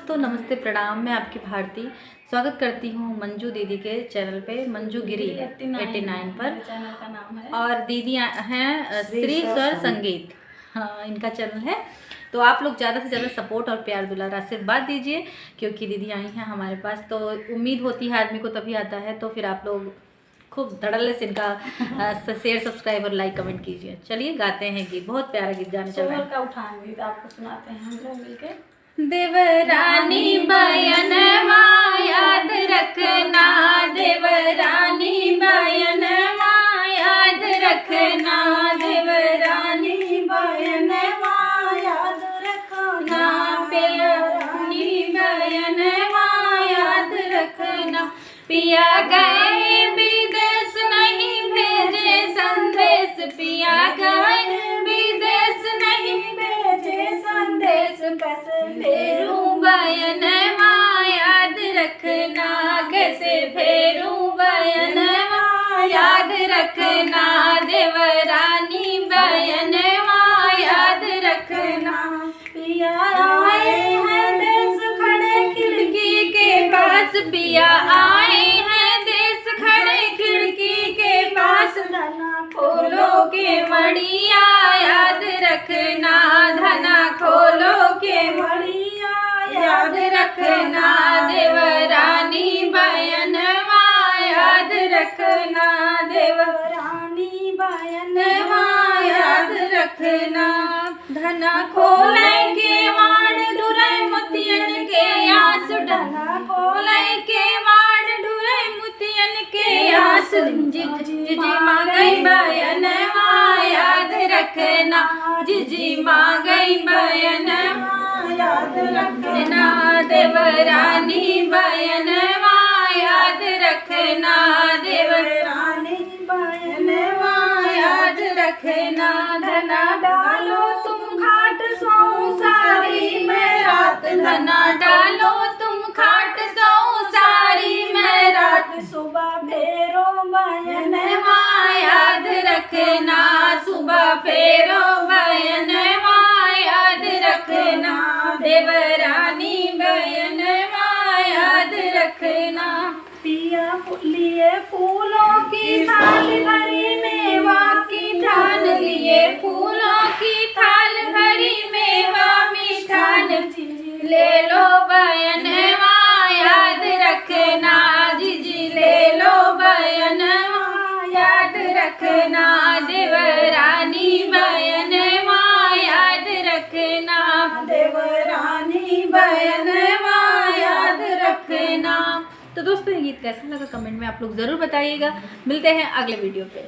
दोस्तों नमस्ते प्रणाम। मैं आपकी भारती स्वागत करती हूँ मंजू दीदी के चैनल पे, मंजू गिरी 89 पर। चैनल का नाम है और दीदी हैं श्री स्वर संगीत, हाँ इनका चैनल है। तो आप लोग ज़्यादा से ज़्यादा सपोर्ट और प्यार दुलार आशीर्वाद दीजिए, क्योंकि दीदी आई हैं हमारे पास तो उम्मीद होती है आदमी को तभी आता है। तो फिर आप लोग खूब धड़ल्ले से इनका शेयर सब्सक्राइब और लाइक कमेंट कीजिए। चलिए गाते हैं गीत, बहुत प्यारा गीत गाने चल रहा है। का उठाएंगे तो आपको सुनाते हैं हम लोग मिलके। देवरानी बयनवा याद रखना, देवरानी बयनवा याद रखना, देवरानी बयनवा याद रखना, देवरानी बयनवा याद रखना। पिया गए विदेश नहीं भेजे संदेश, पिया गए विदेश नहीं भेजे संदेश, कैसे फेरूं बयनवा याद रखना, कैसे फेरूं बयनवा याद रखना, देवरानी बयनवा याद रखना। पिया आए हैं देश खड़े खिड़की के पास, पिया आए हैं देश खड़े खिड़की के पास, धना खोलो के मड़िया याद रखना, धना खोलो के मड़िया याद रखना, देवरानी बयनवा याद रखना, देवरानी बयनवा याद रखना। धना खोले के वाड़ डुरे मोतियन के आस, धना खोले के वाड़ डुरे मोतियन के आस, जिजी मांगई बयनवा याद रखना, जिजी मांगई बयनवा याद रखना, देवरानी बयनवा याद रखना, देवरानी बयनवा याद रखना। धना डालो तुम खाट सो सारी मैं रात, धना डालो तुम खाट सो सारी मैं रात, सुबह फेरो बयनवा याद रखना, सुबह फेरो बयनवा याद रखना, देवरानी बयनवा याद रखना। पिया लिए फूलों की थाल भरी मेवा की ठान, लिए फूलों की थाल भरी मेवा मिठान, ले लो बयनवा याद रखना, जीजी ले लो बयनवा याद रखना, देवरानी बयनवा याद रखना, देवरानी बयनवा याद रखना। तो दोस्तों ये गीत कैसा लगा कमेंट में आप लोग ज़रूर बताइएगा। मिलते हैं अगले वीडियो पे।